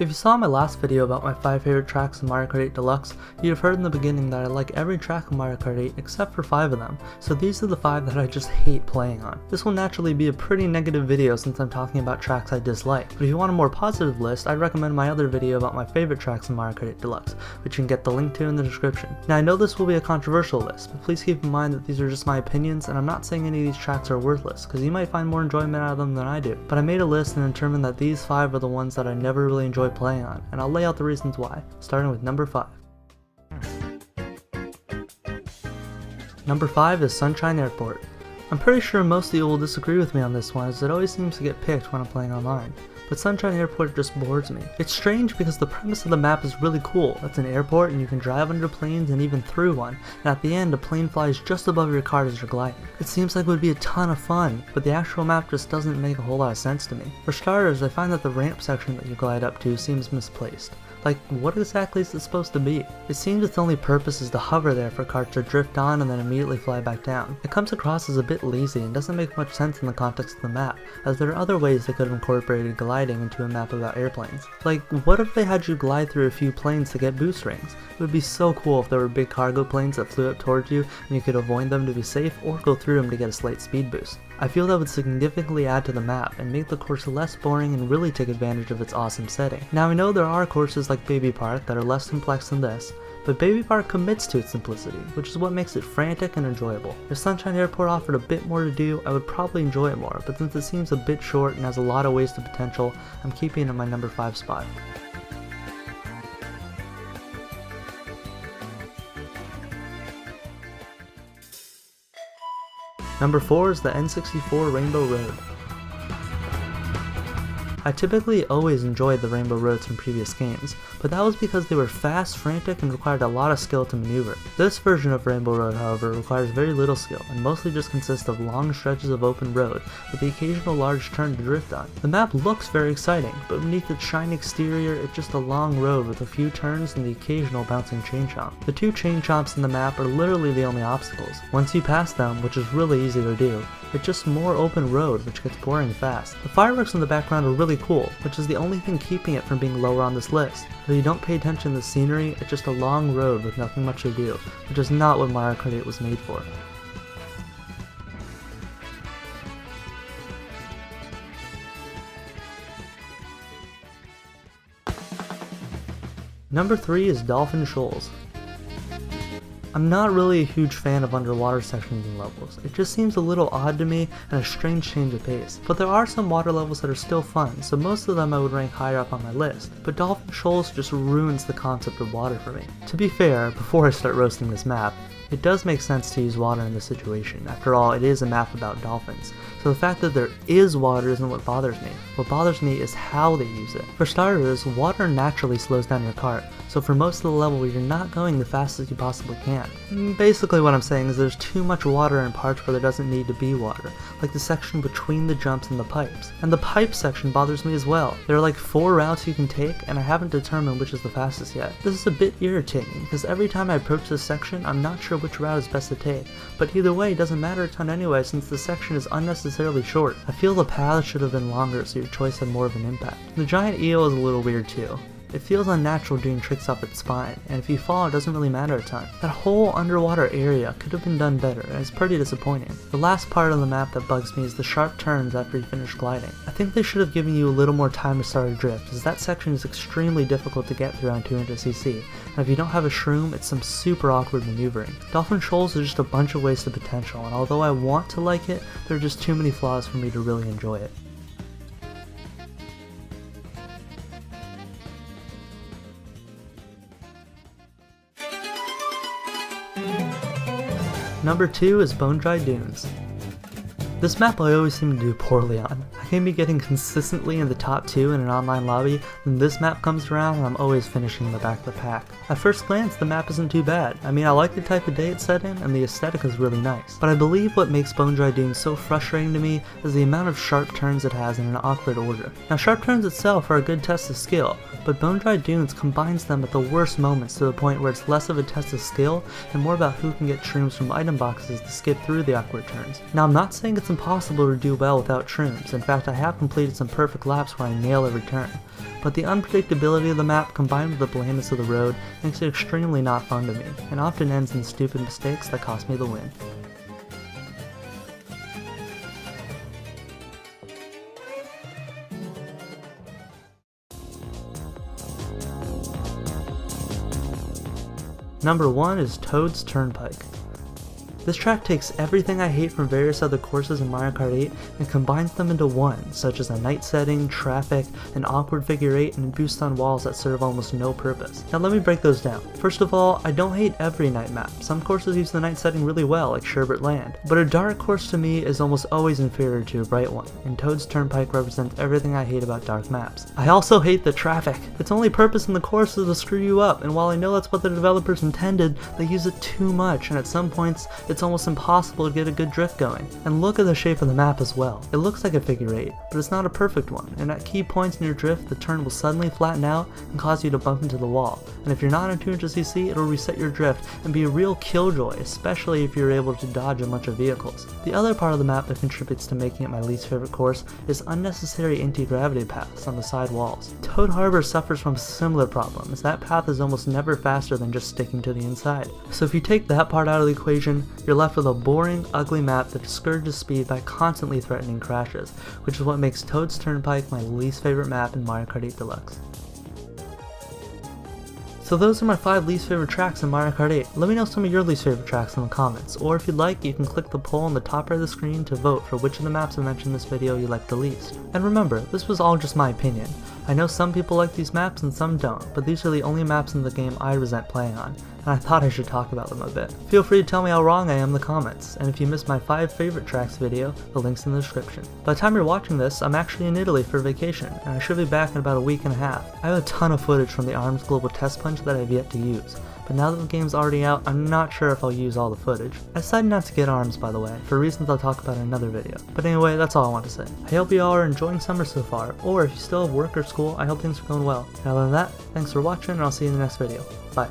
If you saw my last video about my 5 favorite tracks in Mario Kart 8 Deluxe, you'd have heard in the beginning that I like every track in Mario Kart 8 except for 5 of them, so these are the 5 that I just hate playing on. This will naturally be a pretty negative video since I'm talking about tracks I dislike, but if you want a more positive list, I'd recommend my other video about my favorite tracks in Mario Kart 8 Deluxe, which you can get the link to in the description. Now I know this will be a controversial list, but please keep in mind that these are just my opinions and I'm not saying any of these tracks are worthless, because you might find more enjoyment out of them than I do. But I made a list and determined that these 5 are the ones that I never really enjoy playing on, and I'll lay out the reasons why, starting with number 5. Number 5 is Sunshine Airport. I'm pretty sure most of you will disagree with me on this one, as it always seems to get picked when I'm playing online. But Sunshine Airport just bores me. It's strange because the premise of the map is really cool. It's an airport and you can drive under planes and even through one, and at the end a plane flies just above your car as you're gliding. It seems like it would be a ton of fun, but the actual map just doesn't make a whole lot of sense to me. For starters, I find that the ramp section that you glide up to seems misplaced. Like, what exactly is it supposed to be? It seems its only purpose is to hover there for carts to drift on and then immediately fly back down. It comes across as a bit lazy and doesn't make much sense in the context of the map, as there are other ways they could have incorporated gliding into a map about airplanes. Like, what if they had you glide through a few planes to get boost rings? It would be so cool if there were big cargo planes that flew up towards you and you could avoid them to be safe or go through them to get a slight speed boost. I feel that would significantly add to the map and make the course less boring and really take advantage of its awesome setting. Now I know there are courses like Baby Park that are less complex than this, but Baby Park commits to its simplicity, which is what makes it frantic and enjoyable. If Sunshine Airport offered a bit more to do, I would probably enjoy it more, but since it seems a bit short and has a lot of wasted potential, I'm keeping it in my number 5 spot. Number 4 is the N64 Rainbow Road. I typically always enjoyed the Rainbow Roads from previous games, but that was because they were fast, frantic, and required a lot of skill to maneuver. This version of Rainbow Road, however, requires very little skill, and mostly just consists of long stretches of open road, with the occasional large turn to drift on. The map looks very exciting, but beneath its shiny exterior, it's just a long road with a few turns and the occasional bouncing chain chomp. The 2 chain chomps in the map are literally the only obstacles. Once you pass them, which is really easy to do, it's just more open road, which gets boring fast. The fireworks in the background are really cool, which is the only thing keeping it from being lower on this list. If you don't pay attention to the scenery, it's just a long road with nothing much to do, which is not what Mario Kart 8 was made for. Number 3 is Dolphin Shoals. I'm not really a huge fan of underwater sections and levels. It just seems a little odd to me and a strange change of pace. But there are some water levels that are still fun, so most of them I would rank higher up on my list. But Dolphin Shoals just ruins the concept of water for me. To be fair, before I start roasting this map, it does make sense to use water in this situation. After all, it is a map about dolphins. So the fact that there is water isn't what bothers me. What bothers me is how they use it. For starters, water naturally slows down your kart, so for most of the level you're not going the fastest you possibly can. Basically what I'm saying is there's too much water in parts where there doesn't need to be water, like the section between the jumps and the pipes. And the pipe section bothers me as well. There are like 4 routes you can take, and I haven't determined which is the fastest yet. This is a bit irritating, because every time I approach this section, I'm not sure which route is best to take. But either way, it doesn't matter a ton anyway, since the section is unnecessarily short. I feel the path should have been longer so your choice had more of an impact. The giant eel is a little weird too. It feels unnatural doing tricks off its spine, and if you fall it doesn't really matter a ton. That whole underwater area could have been done better, and it's pretty disappointing. The last part of the map that bugs me is the sharp turns after you finish gliding. I think they should have given you a little more time to start a drift, as that section is extremely difficult to get through on 200cc, and if you don't have a shroom, it's some super awkward maneuvering. Dolphin Shoals is just a bunch of wasted potential, and although I want to like it, there are just too many flaws for me to really enjoy it. Number 2 is Bone Dry Dunes. This map I always seem to do poorly on. I can be getting consistently in the top 2 in an online lobby, then this map comes around and I'm always finishing in the back of the pack. At first glance, the map isn't too bad. I mean, I like the type of day it's set in, and the aesthetic is really nice. But I believe what makes Bone Dry Dunes so frustrating to me is the amount of sharp turns it has in an awkward order. Now, sharp turns itself are a good test of skill, but Bone Dry Dunes combines them at the worst moments to the point where it's less of a test of skill and more about who can get shrooms from item boxes to skip through the awkward turns. Now, I'm not saying it's impossible to do well without shrooms. In fact, fact, I have completed some perfect laps where I nail every turn. But the unpredictability of the map combined with the blandness of the road makes it extremely not fun to me, and often ends in stupid mistakes that cost me the win. Number 1 is Toad's Turnpike. This track takes everything I hate from various other courses in Mario Kart 8 and combines them into one, such as a night setting, traffic, an awkward figure 8, and boosts on walls that serve almost no purpose. Now let me break those down. First of all, I don't hate every night map. Some courses use the night setting really well, like Sherbet Land, but a dark course to me is almost always inferior to a bright one, and Toad's Turnpike represents everything I hate about dark maps. I also hate the traffic. Its only purpose in the course is to screw you up, and while I know that's what the developers intended, they use it too much, and at some points, it's almost impossible to get a good drift going. And look at the shape of the map as well. It looks like a figure 8, but it's not a perfect one, and at key points in your drift, the turn will suddenly flatten out and cause you to bump into the wall. And if you're not in tune to CC, it'll reset your drift and be a real killjoy, especially if you're able to dodge a bunch of vehicles. The other part of the map that contributes to making it my least favorite course is unnecessary anti-gravity paths on the side walls. Toad Harbor suffers from a similar problem, as that path is almost never faster than just sticking to the inside. So if you take that part out of the equation, you're left with a boring, ugly map that discourages speed by constantly threatening crashes, which is what makes Toad's Turnpike my least favorite map in Mario Kart 8 Deluxe. So those are my 5 least favorite tracks in Mario Kart 8. Let me know some of your least favorite tracks in the comments, or if you'd like, you can click the poll on the top right of the screen to vote for which of the maps I mentioned in this video you like the least. And remember, this was all just my opinion. I know some people like these maps and some don't, but these are the only maps in the game I resent playing on, and I thought I should talk about them a bit. Feel free to tell me how wrong I am in the comments, and if you missed my 5 favorite tracks video, the link's in the description. By the time you're watching this, I'm actually in Italy for vacation, and I should be back in about a week and a half. I have a ton of footage from the ARMS Global Test Punch that I have yet to use, but now that the game's already out, I'm not sure if I'll use all the footage. I decided not to get ARMS, by the way, for reasons I'll talk about in another video. But anyway, that's all I want to say. I hope you all are enjoying summer so far, or if you still have work or school, I hope things are going well. And other than that, thanks for watching, and I'll see you in the next video. Bye.